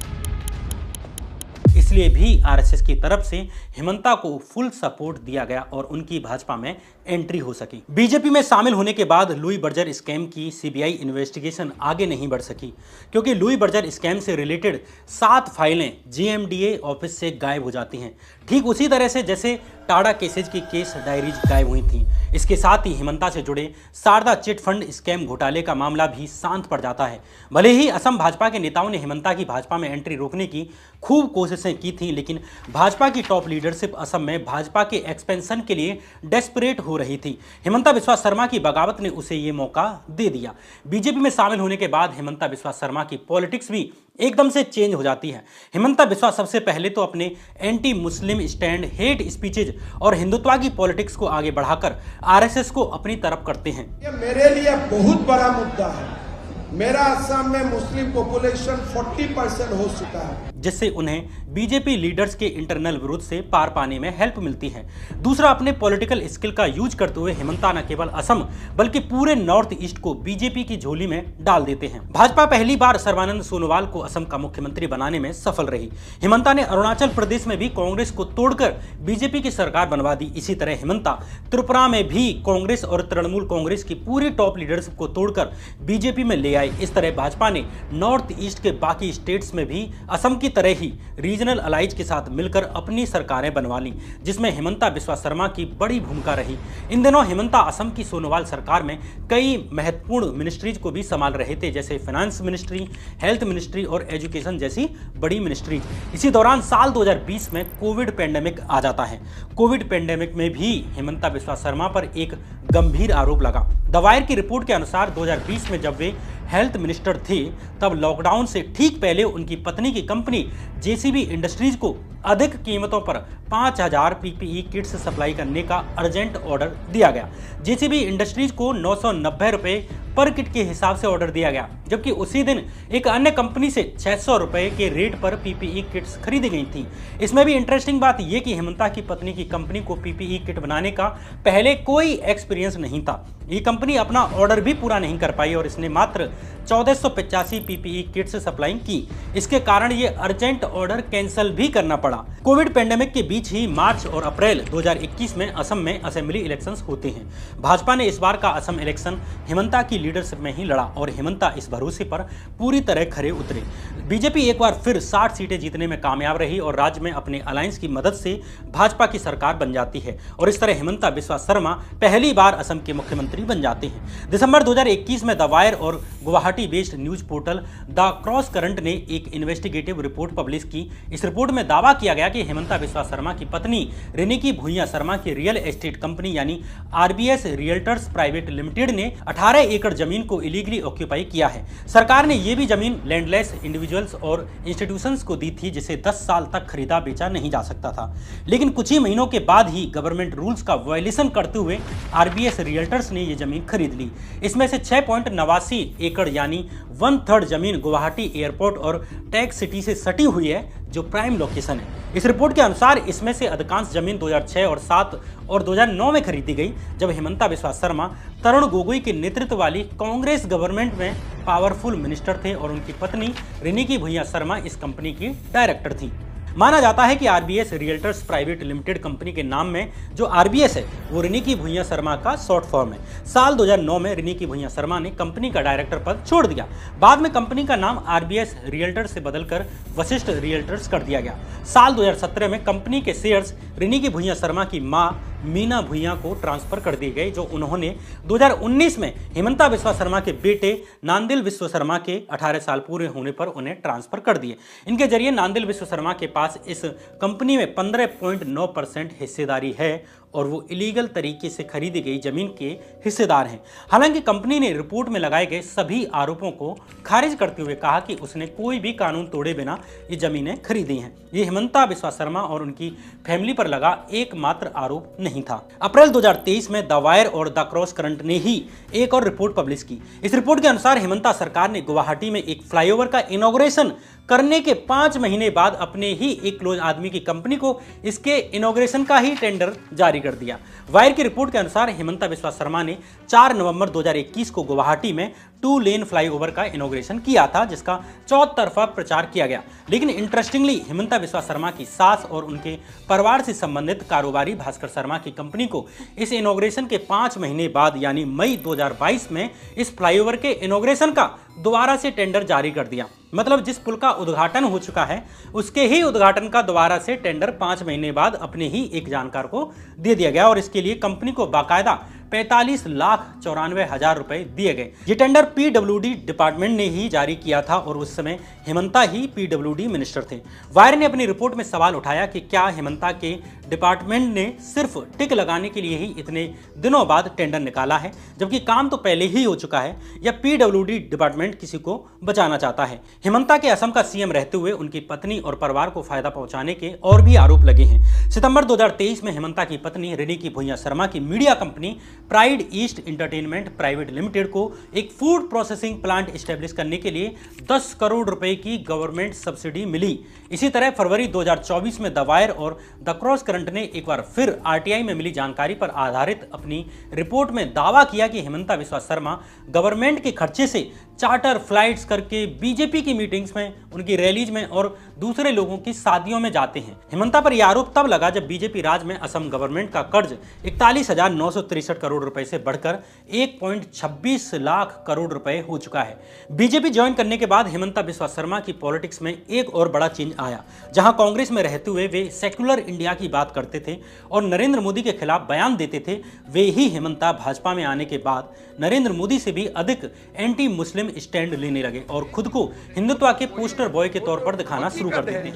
S1: इसलिए भी आरएसएस की तरफ से हेमंता को फुल सपोर्ट दिया गया और उनकी भाजपा में एंट्री हो सकी। बीजेपी में शामिल होने के बाद लुई बर्जर स्कैम की सीबीआई इन्वेस्टिगेशन आगे नहीं बढ़ सकी, क्योंकि लुई बर्जर स्कैम से रिलेटेड 7 फाइलें जेएमडीए ऑफिस से गायब हो जाती हैं, ठीक उसी तरह से जैसे टाडा केसेज की केस डायरीज गायब हुई थी। इसके साथ ही हेमंता से जुड़े शारदा चिट फंड स्कैम घोटाले का मामला भी शांत पड़ जाता है। भले ही असम भाजपा के नेताओं ने हेमंता की भाजपा में एंट्री रोकने की खूब कोशिशें की थी, लेकिन भाजपा की टॉप लीडरशिप असम में भाजपा के एक्सपेंशन के लिए डेस्परेट हो रही थी। हेमंता बिस्वा शर्मा की बगावत ने उसे ये मौका दे दिया। बीजेपी में शामिल होने के बाद हेमंता बिस्वा शर्मा की पॉलिटिक्स भी एकदम से चेंज हो जाती है। हेमंता बिस्वा सबसे पहले तो अपने anti Muslim stand, hate speeches और हिंदुत्व की पॉलिटिक्स को आगे बढ़ाकर आरएसएस को अपनी तरफ करते हैं।
S3: ये मेरे लिए बहुत बड़ा मुद्दा है। मेरा असम में मुस्लिम पॉपुलेशन 40% हो चुका है,
S1: जिससे उन्हें बीजेपी लीडर्स के इंटरनल विरोध से पार पाने में हेल्प मिलती है। दूसरा, अपने पॉलिटिकल स्किल का यूज करते हुए हेमंता न केवल असम बल्कि पूरे नॉर्थ ईस्ट को बीजेपी की झोली में डाल देते हैं। भाजपा पहली बार सर्बानंद सोनोवाल को असम का मुख्यमंत्री बनाने में सफल रही। हेमंता ने अरुणाचल प्रदेश में भी कांग्रेस को तोड़कर बीजेपी की सरकार बनवा दी। इसी तरह हेमंता त्रिपुरा में भी कांग्रेस और तृणमूल कांग्रेस की पूरी टॉप लीडरशिप को तोड़कर बीजेपी में ले आई। इस तरह भाजपा ने नॉर्थ ईस्ट के बाकी स्टेट्स में भी असम की तरह ही रीजनल अलाइज के साथ मिलकर अपनी सरकारें बनवा ली, जिसमें हेमंता बिस्वा शर्मा की बड़ी भूमिका रही। इन दिनों हेमंता असम की सोनोवाल सरकार में कई महत्वपूर्ण मिनिस्ट्रीज को भी संभाल रहे थे, जैसे फाइनेंस मिनिस्ट्री, हेल्थ मिनिस्ट्री और एजुकेशन जैसी बड़ी मिनिस्ट्रीज। इसी दौरान साल 2020 में कोविड पेंडेमिक आ जाता है। कोविड पेंडेमिक में भी हेमंता बिस्वा शर्मा पर एक गंभीर आरोप लगा। द वायर की रिपोर्ट के अनुसार 2020 में जब वे हेल्थ मिनिस्टर थे, तब लॉकडाउन से ठीक पहले उनकी पत्नी की कंपनी जेसीबी इंडस्ट्रीज को अधिक कीमतों पर 5000 पीपीई किट्स सप्लाई करने का अर्जेंट ऑर्डर दिया गया। जेसीबी इंडस्ट्रीज को 990 रुपए पर किट के हिसाब से ऑर्डर दिया गया, जबकि उसी दिन एक अन्य कंपनी से 600 रुपए के रेट पर पीपीई किट्स खरीदी गई थी। इसमें भी इंटरेस्टिंग बात यह कि हेमंता की पत्नी की कंपनी को पीपीई किट बनाने का पहले कोई एक्सपीरियंस नहीं था। ये कंपनी अपना ऑर्डर भी पूरा नहीं कर पाई और इसने मात्र 1485 पीपीई किट्स सप्लाई की। इसके कारण ये अर्जेंट ऑर्डर कैंसिल भी करना पड़ा। कोविड पेंडेमिक के बीच ही मार्च और अप्रैल 2021 में असम में असेंबली इलेक्शंस होते हैं। भाजपा ने इस बार का असम इलेक्शन हेमंता की लीडरशिप में ही लड़ा और हेमंता इस भरोसे पर पूरी तरह खरे उतरे। बीजेपी एक बार फिर 60 सीटें जीतने में कामयाब रही और राज्य में अपने अलायंस की मदद से भाजपा की सरकार बन जाती है और इस तरह हेमंता बिस्वा शर्मा पहली बार असम के मुख्यमंत्री बन जाते हैं। दिसंबर 2021 में द वायर और Guwahati based news portal the cross current ने एक इन्वेस्टिगेटिव रिपोर्ट पब्लिश की। इस रिपोर्ट में दावा किया गया कि हेमंता बिस्वा शर्मा की पत्नी रिनिकी भुइयां शर्मा की रियल एस्टेट कंपनी यानी आरबीएस रियल्टर्स प्राइवेट लिमिटेड ने 18 एकड़ जमीन को इलीगली ऑक्यूपाई किया है। सरकार ने यह भी जमीन लैंडलेस इंडिविजुअल इंडिविजुअल्स और इंस्टीट्यूशंस को दी थी, जिसे 10 साल तक खरीदा बेचा नहीं जा सकता था। लेकिन कुछ ही महीनों के बाद ही गवर्नमेंट रूल्स का वायलेशन करते हुए आरबीएस रियल्टर्स ने ये जमीन खरीद ली। इसमें से 6.89 एकड़ यानी 1/3 जमीन गुवाहाटी एयरपोर्ट और टैग सिटी से सटी हुई है, जो प्राइम लोकेशन है। इस रिपोर्ट के अनुसार इसमें से अधिकांश जमीन 2006 और 7 और 2009 में खरीदी गई, जब हेमंता बिस्वा शर्मा तरुण गोगोई के नेतृत्व वाली कांग्रेस गवर्नमेंट में पावरफुल मिनिस्टर थे और उनकी पत्नी रिनिकी भुइयां शर्मा इस कंपनी की डायरेक्टर थी। माना जाता है कि RBS realtors private limited company के नाम में जो आरबीएस है वो रिनिकी भुइयां शर्मा का शॉर्ट फॉर्म है। साल 2009 में रिनिकी भुइयां शर्मा ने कंपनी का डायरेक्टर पद छोड़ दिया। बाद में कंपनी का नाम आरबीएस रियल्टर्स से बदलकर वशिष्ठ रियल्टर्स कर दिया गया। साल 2017 में कंपनी के शेयर्स रिनिकी भुइयां शर्मा की मां मीना भुइयां को ट्रांसफर कर दिए गए, जो उन्होंने 2019 में हेमंता बिस्वा शर्मा के बेटे नांदिल बिस्वा शर्मा के 18 साल पूरे होने पर उन्हें ट्रांसफर कर दिए। इनके जरिए नांदिल बिस्वा शर्मा के पास इस कंपनी में 15.9% हिस्सेदारी है और वो इलीगल तरीके से खरीदी गई जमीन के हिस्सेदार हैं। हालांकि कंपनी ने रिपोर्ट में लगाए गए सभी आरोपों को खारिज करते हुए कहा कि उसने कोई भी कानून तोड़े बिना ये जमीनें खरीदी हैं। ये हेमंता बिस्वा शर्मा और उनकी फैमिली पर लगा एकमात्र आरोप नहीं था। अप्रैल 2023 में द वायर और द क्रॉस करंट ने ही एक और रिपोर्ट पब्लिश की। इस रिपोर्ट के अनुसार हेमंता सरकार ने गुवाहाटी में एक फ्लाईओवर का इनॉग्रेशन करने के 5 महीने बाद अपने ही एक क्लोज आदमी की कंपनी को इसके इनॉग्रेशन का ही टेंडर जारी कर दिया। वायर की रिपोर्ट के अनुसार हेमंता बिस्वा शर्मा ने 4 नवंबर 2021 को गुवाहाटी में 2 लेन फ्लाईओवर का इनॉग्रेशन किया था, जिसका चौतरफा प्रचार किया गया। लेकिन इंटरेस्टिंगली हेमंता बिस्वा शर्मा की सास और उनके परिवार से संबंधित कारोबारी भास्कर शर्मा की कंपनी को इस इनॉग्रेशन के 5 महीने बाद यानी मई 2022 में इस फ्लाईओवर के इनॉग्रेशन का दोबारा से टेंडर जारी कर दिया। मतलब जिस पुल का उद्घाटन हो चुका है उसके ही उद्घाटन का दोबारा से टेंडर 5 महीने बाद अपने ही एक जानकार को दे दिया गया और इसके लिए कंपनी को बाकायदा 45,94,000 रुपए दिए गए। ये टेंडर पीडब्ल्यूडी डिपार्टमेंट ने ही जारी किया था और उस समय हेमंता ही पीडब्ल्यूडी मिनिस्टर थे। वायर ने अपनी रिपोर्ट में सवाल उठाया कि क्या हेमंता के डिपार्टमेंट ने सिर्फ टिक लगाने के लिए ही इतने दिनों बाद टेंडर निकाला है, जबकि काम तो पहले ही हो चुका है, या पीडब्ल्यूडी डिपार्टमेंट किसी को बचाना चाहता है। हेमंता के असम का सीएम रहते हुए उनकी पत्नी और परिवार को फायदा पहुंचाने के और भी आरोप लगे हैं। सितंबर 2023 में हेमंता की पत्नी रिनिकी भुइयां शर्मा की media company pride east entertainment private limited को एक फूड प्रोसेसिंग प्लांट एस्टेब्लिश करने के लिए 10 करोड़ रुपए की गवर्नमेंट सब्सिडी मिली। इसी तरह फरवरी 2024 में द वायर और द क्रॉस करंट ने एक बार फिर आरटीआई में मिली जानकारी पर आधारित अपनी रिपोर्ट में दावा किया कि हेमंता बिस्वा शर्मा गवर्नमेंट के खर्चे से चार्टर फ्लाइट्स करके बीजेपी की मीटिंग्स में, उनकी रैलीज में और दूसरे लोगों की शादियों में जाते हैं। हेमंता पर यह आरोप तब लगा जब बीजेपी राज में असम गवर्नमेंट का कर्ज 41,963 करोड़ रुपए से बढ़कर 1.26 लाख करोड़ रुपए हो चुका है। बीजेपी ज्वाइन करने के बाद हेमंता बिस्वा शर्मा की पॉलिटिक्स में एक और बड़ा चेंज आया। जहां कांग्रेस में रहते हुए वे सेक्युलर इंडिया की बात करते थे और नरेंद्र मोदी के खिलाफ बयान देते थे, वे ही हेमंता भाजपा में आने के बाद नरेंद्र मोदी से भी अधिक एंटी मुस्लिम स्टैंड लेने लगे और खुद को हिंदुत्व के पोस्टर बॉय के तौर पर दिखाना शुरू कर देते हैं।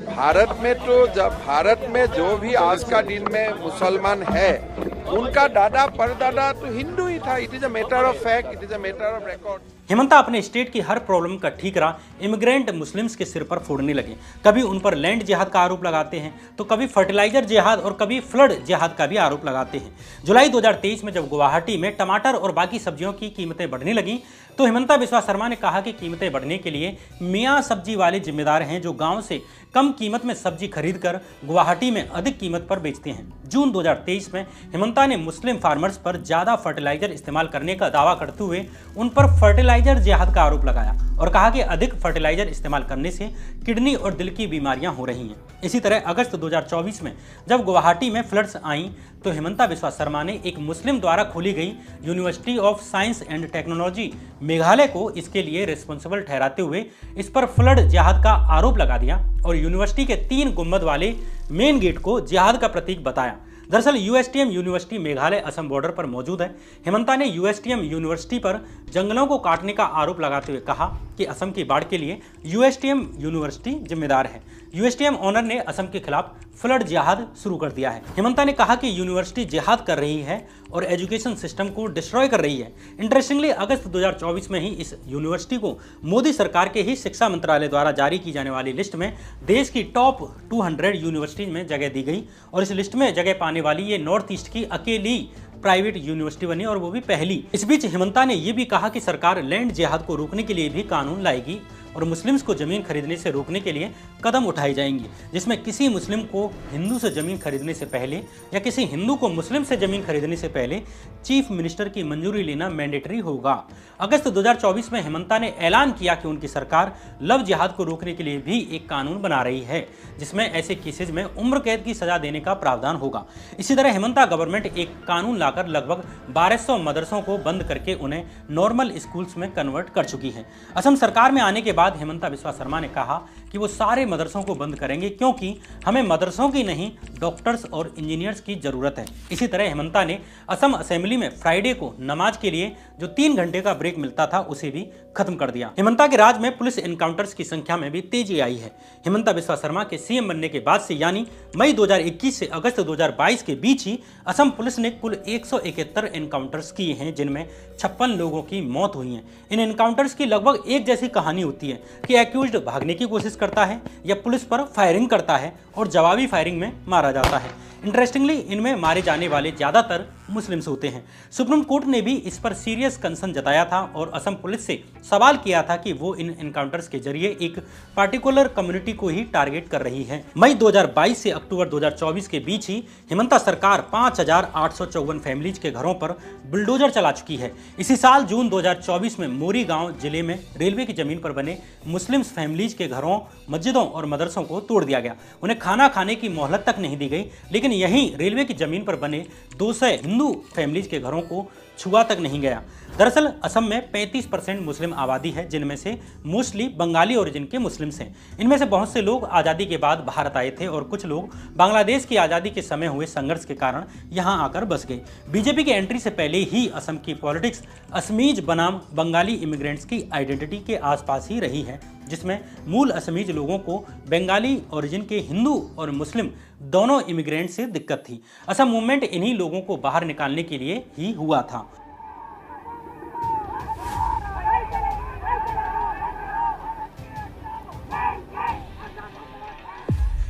S2: भारत में जो भी आज का दिन में मुसलमान है, उनका दादा परदादा तो हिंदू ही था। It is a matter of fact, it is a matter of record.
S1: Hemanta अपने स्टेट की हर प्रॉब्लम का ठीकरा इमिग्रेंट मुस्लिम्स के सिर पर फोड़ने लगे। कभी उन पर लैंड जिहाद का आरोप लगाते हैं, तो कभी फर्टिलाइजर जिहाद और कभी फ्लड जिहाद का भी आरोप लगाते हैं। जुलाई 2023 में जब गुवाहाटी में टमाटर और बाकी सब्जियों की कीमतें बढ़ने लगी, तो हेमंता बिस्वा शर्मा ने कहा कि कीमतें बढ़ने के लिए मियाँ सब्जी वाले जिम्मेदार हैं, जो गांव से कम कीमत में सब्जी खरीदकर गुवाहाटी में अधिक कीमत पर बेचते हैं। जून 2023 में हेमंता ने मुस्लिम फार्मर्स पर ज्यादा फर्टिलाइजर इस्तेमाल करने का दावा करते हुए उन पर फर्टिलाइजर जिहाद का आरोप लगाया और कहा कि अधिक फर्टिलाइजर इस्तेमाल करने से किडनी और दिल की बीमारियां हो रही हैं। इसी तरह अगस्त 2024 में जब गुवाहाटी में फ्लड्स आईं, तो हेमंता बिस्वा शर्मा ने एक मुस्लिम द्वारा खोली गई university of science and technology Meghalaya को इसके लिए रिस्पॉन्सिबल ठहराते हुए इस पर फ्लड जिहाद का आरोप लगा दिया और यूनिवर्सिटी के 3 गुंबद वाले मेन गेट को जिहाद का प्रतीक बताया। दरअसल यूएसटीएम यूनिवर्सिटी मेघालय असम बॉर्डर पर मौजूद है। हेमंता ने यूएसटीएम यूनिवर्सिटी पर जंगलों को काटने का आरोप लगाते हुए कहा कि असम की बाढ़ के लिए यूएसटीएम यूनिवर्सिटी जिम्मेदार है। यूएसटीएम ऑनर ने असम के खिलाफ फ्लड जिहाद शुरू कर दिया है। हिमंता ने कहा कि यूनिवर्सिटी जिहाद कर रही है और एजुकेशन सिस्टम को डिस्ट्रॉय कर रही है। इंटरेस्टिंगली अगस्त 2024 में ही इस यूनिवर्सिटी को मोदी सरकार के ही शिक्षा मंत्रालय द्वारा जारी की जाने वाली लिस्ट में देश की टॉप 200 यूनिवर्सिटीज में जगह दी गई और इस लिस्ट में जगह पाने वाली ये नॉर्थ ईस्ट की अकेली प्राइवेट यूनिवर्सिटी बनी और वो भी पहली। इस बीच हिमंता ने यह भी कहा कि सरकार लैंड जिहाद को रोकने के लिए भी कानून लाएगी और मुस्लिम्स को जमीन खरीदने से रोकने के लिए कदम उठाए जाएंगे, जिसमें किसी मुस्लिम को हिंदू से जमीन खरीदने से पहले या किसी हिंदू को मुस्लिम से जमीन खरीदने से पहले चीफ मिनिस्टर की मंजूरी लेना मैंडेटरी होगा। अगस्त 2024 में हिमंता ने ऐलान किया कि उनकी सरकार लव जिहाद को रोकने के लिए भी एक कानून बना रही है, जिसमें ऐसे केसेज में उम्र कैद की सजा देने का प्रावधान होगा। इसी तरह हिमंता गवर्नमेंट एक कानून लाकर लगभग 1200 मदरसों को बंद करके उन्हें नॉर्मल स्कूल्स में कन्वर्ट कर चुकी है। असम सरकार में आने के बाद हिमंता बिस्वा शर्मा ने कहा कि वो सारे मदरसों को बंद करेंगे क्योंकि हमें मदरसों की नहीं डॉक्टर्स और इंजीनियर्स की जरूरत है। इसी तरह हिमंता ने असम असेंबली में फ्राइडे को नमाज के लिए जो 3 घंटे का ब्रेक मिलता था उसे भी खत्म कर दिया। हिमंता के राज में पुलिस एनकाउंटर्स की संख्या में भी तेजी आई है। हिमंता बिस्वा शर्मा के सीएम बनने के बाद से यानी मई 2021 से अगस्त 2022 के बीच ही असम पुलिस ने कुल 171 एनकाउंटर्स किए हैं, जिनमें 56 लोगों की मौत हुई है। इन एनकाउंटर्स की लगभग एक जैसी कहानी होती है कि एक्यूज्ड भागने की कोशिश करता है या पुलिस पर फायरिंग करता है और जवाबी फायरिंग में मारा जाता है। इंटरेस्टिंगली इनमें मारे जाने वाले ज्यादातर मुस्लिम्स होते हैं। सुप्रीम कोर्ट ने भी इस पर सीरियस कंसर्न जताया था और असम पुलिस से सवाल किया था कि वो इन एनकाउंटर्स के जरिए एक पार्टिकुलर कम्युनिटी को ही टारगेट कर रही है। मई 2022 से अक्टूबर 2024 के बीच ही हिमंता सरकार 5854 फैमिलीज के घरों पर बुलडोजर चला चुकी है। इसी साल जून 2024 में मोरी गांव जिले में रेलवे की जमीन पर बने मुस्लिम फैमिलीज के घरों, मस्जिदों और मदरसों को तोड़ दिया गया। उन्हें खाना खाने की मोहलत तक नहीं दी गई, लेकिन यहीं रेलवे की जमीन पर बने 200 हिंदू फैमिलीज के घरों को छुआ तक नहीं गया। दरअसल असम में 35% मुस्लिम आबादी है, जिनमें से मोस्टली बंगाली ओरिजिन के मुस्लिम्स हैं। इनमें से बहुत से लोग आज़ादी के बाद भारत आए थे और कुछ लोग बांग्लादेश की आज़ादी के समय हुए संघर्ष के कारण यहाँ आकर बस गए। बीजेपी की एंट्री से पहले ही असम की पॉलिटिक्स असमीज बनाम बंगाली इमिग्रेंट्स की आइडेंटिटी के आसपास ही रही है, जिसमें मूल असमीज लोगों को बंगाली ओरिजिन के हिंदू और मुस्लिम दोनों इमिग्रेंट से दिक्कत थी। असम मूवमेंट इन्हीं लोगों को बाहर निकालने के लिए ही हुआ था।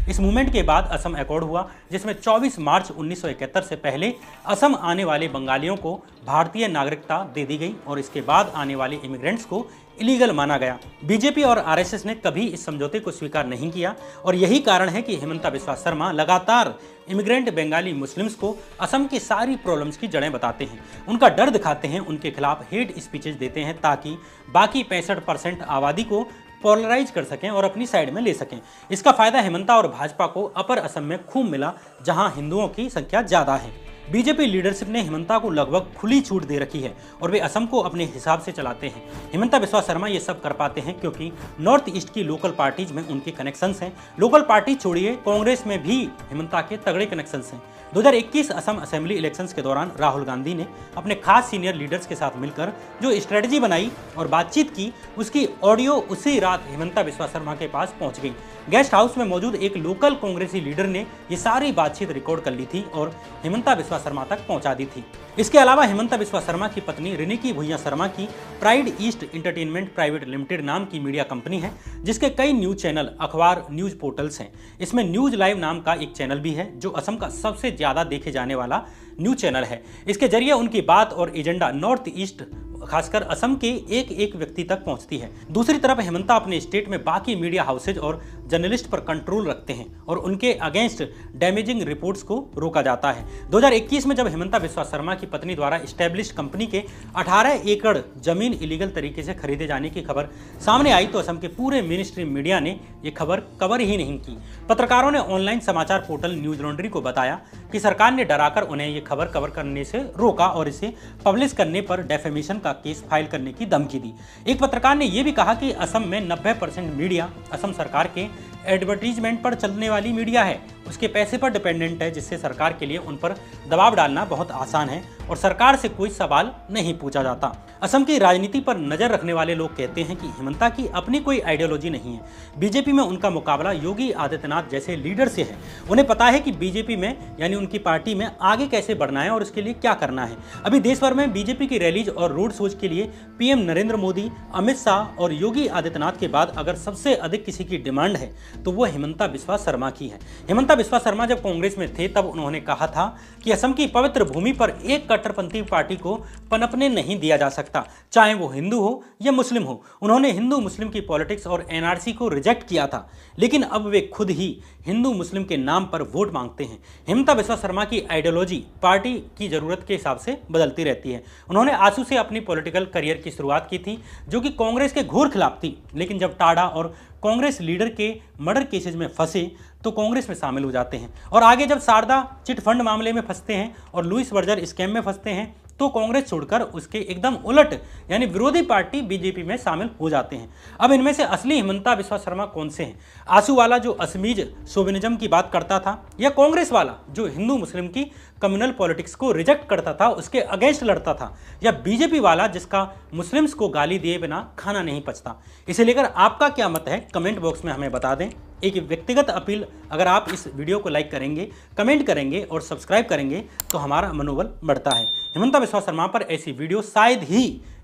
S1: इस मूवमेंट के बाद असम अकॉर्ड हुआ, जिसमें 24 मार्च 1971 से पहले असम आने वाले बंगालियों को भारतीय नागरिकता दे दी गई और इसके बाद आने वाले इमिग्रेंट्स को इलीगल माना गया। बीजेपी और आरएसएस ने कभी इस समझौते को स्वीकार नहीं किया और यही कारण है कि हिमंता बिस्वा शर्मा लगातार इमिग्रेंट बंगाली मुस्लिम्स को असम की सारी प्रॉब्लम्स की जड़ें बताते हैं, उनका डर दिखाते हैं, उनके खिलाफ हेट स्पीचेस देते हैं ताकि बाकी 65% आबादी को पोलराइज कर सकें और अपनी साइड में ले सकें। इसका फायदा हिमंता और भाजपा को अपर असम में खूब मिला, जहां हिंदुओं की संख्या ज्यादा है। बीजेपी लीडरशिप ने हिमंता को लगभग खुली छूट दे रखी है और वे असम को अपने हिसाब से चलाते हैं। हिमंता बिस्वा शर्मा ये सब कर पाते हैं क्योंकि नॉर्थ ईस्ट की लोकल पार्टीज में उनके कनेक्शंस हैं। लोकल पार्टी छोड़िए, कांग्रेस में भी हिमंता के तगड़े कनेक्शंस हैं। 2021 असम असेंबली इलेक्शंस के दौरान राहुल गांधी ने अपने खास सीनियर लीडर्स के साथ मिलकर जो स्ट्रेटजी बनाई और बातचीत की, उसकी ऑडियो उसी रात हिमंता बिस्वा शर्मा के पास पहुंच गई। गेस्ट हाउस में मौजूद एक लोकल कांग्रेसी लीडर ने ये सारी बातचीत रिकॉर्ड कर ली थी और हिमंता बिस्वा शर्मा तक पहुंचा दी थी। इसके अलावा हिमंता बिस्वा शर्मा की पत्नी रिनिकी भुइयां शर्मा की pride east entertainment private limited नाम की मीडिया कंपनी है, जिसके कई न्यूज चैनल, अखबार, न्यूज पोर्टल्स हैं। इसमें न्यूज लाइव नाम का एक चैनल भी है जो असम का सबसे ज्यादा देखे जाने वाला न्यूज चैनल है। इसके जरिए उनकी बात और एजेंडा नॉर्थ ईस्ट खासकर असम के एक एक व्यक्ति तक पहुंचती है। दूसरी तरफ हिमंता अपने स्टेट में बाकी मीडिया हाउसेज और जर्नलिस्ट पर कंट्रोल रखते हैं और उनके अगेंस्ट डैमेजिंग रिपोर्ट्स को रोका जाता है। 2021 में जब हिमंता बिस्वा शर्मा की पत्नी द्वारा एस्टेब्लिश्ड कंपनी के 18 एकड़ जमीन इलीगल तरीके से खरीदे जाने की खबर सामने आई तो असम के पूरे मेन स्ट्रीम मीडिया ने यह खबर कवर ही नहीं की। पत्रकारों ने ऑनलाइन समाचार पोर्टल न्यूज लॉन्ड्री को बताया कि सरकार ने डराकर उन्हें यह खबर कवर करने से रोका और इसे पब्लिश करने पर डेफेमेशन का केस फाइल करने की धमकी दी। एक पत्रकार ने यह भी कहा कि असम में 90% मीडिया असम सरकार के एडवर्टीजमेंट पर चलने वाली मीडिया है उसके पैसे पर डिपेंडेंट है, जिससे सरकार के लिए उन पर दबाव डालना बहुत आसान है और सरकार से कोई सवाल नहीं पूछा जाता। असम की राजनीति पर नजर रखने वाले लोग कहते हैं कि हिमंता की अपनी कोई आइडियोलॉजी नहीं है। बीजेपी में उनका मुकाबला योगी आदित्यनाथ जैसे लीडर से है। उन्हें पता है कि बीजेपी में यानी उनकी पार्टी में आगे कैसे बढ़ना है और उसके लिए क्या करना है। अभी देश भर में बीजेपी की रैलीज और रोड शोज के लिए पीएम नरेंद्र मोदी, अमित शाह और योगी आदित्यनाथ के बाद अगर सबसे अधिक किसी की डिमांड है तो वो हिमंता बिस्वा शर्मा की है। हिमंता बिस्वा शर्मा जब कांग्रेस में थे तब उन्होंने कहा था कि असम की पवित्र भूमि पर एक कट्टरपंथी पार्टी को पनपने नहीं दिया जा सकता, चाहे वो हिंदू हो या मुस्लिम हो। उन्होंने हिंदू मुस्लिम की पॉलिटिक्स और एनआरसी को रिजेक्ट किया था, लेकिन अब वे खुद ही हिंदू मुस्लिम के नाम पर वोट मांगते हैं। हिमंता बिस्वा शर्मा की आइडियोलॉजी पार्टी की जरूरत के हिसाब से बदलती रहती है। उन्होंने आंसू से अपनी पॉलिटिकल करियर की शुरुआत की थी, जो कि कांग्रेस के घोर खिलाफ थी, लेकिन जब टाडा और कांग्रेस लीडर के मर्डर केसेज में फंसे तो कांग्रेस में शामिल हो जाते हैं और आगे जब शारदा चिट फंड मामले में फंसते हैं और लुइस बर्जर स्कैम में फंसते हैं तो कांग्रेस छोड़कर उसके एकदम उलट यानी विरोधी पार्टी बीजेपी में शामिल हो जाते हैं। अब इनमें से असली हिमंता बिस्वा शर्मा कौन से हैं? आंसू वाला जो असमीज शोविनिज्म की बात करता था, या कांग्रेस वाला जो हिंदू मुस्लिम की कम्युनल पॉलिटिक्स को रिजेक्ट करता था, उसके अगेंस्ट लड़ता था, या बीजेपी वाला जिसका मुस्लिम्स को गाली दिए बिना खाना नहीं पचता? इसे लेकर आपका क्या मत है कमेंट बॉक्स में हमें बता दें। एक व्यक्तिगत अपील, अगर आप इस वीडियो को लाइक करेंगे, कमेंट करेंगे और सब्सक्राइब करेंगे तो हमारा मनोबल बढ़ता है। हिमंता बिस्वा शर्मा पर ऐसी वीडियो शायद ही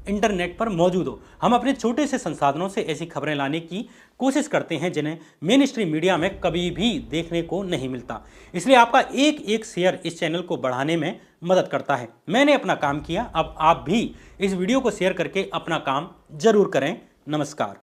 S1: इंटरनेट पर मौजूद हो। हम अपने छोटे से संसाधनों से ऐसी खबरें लाने की कोशिश करते हैं जिन्हें मेन स्ट्रीम मीडिया में कभी भी देखने को नहीं मिलता। इसलिए आपका एक एक शेयर इस चैनल को बढ़ाने में मदद करता है। मैंने अपना काम किया, अब आप भी इस वीडियो को शेयर करके अपना काम जरूर करें। नमस्कार।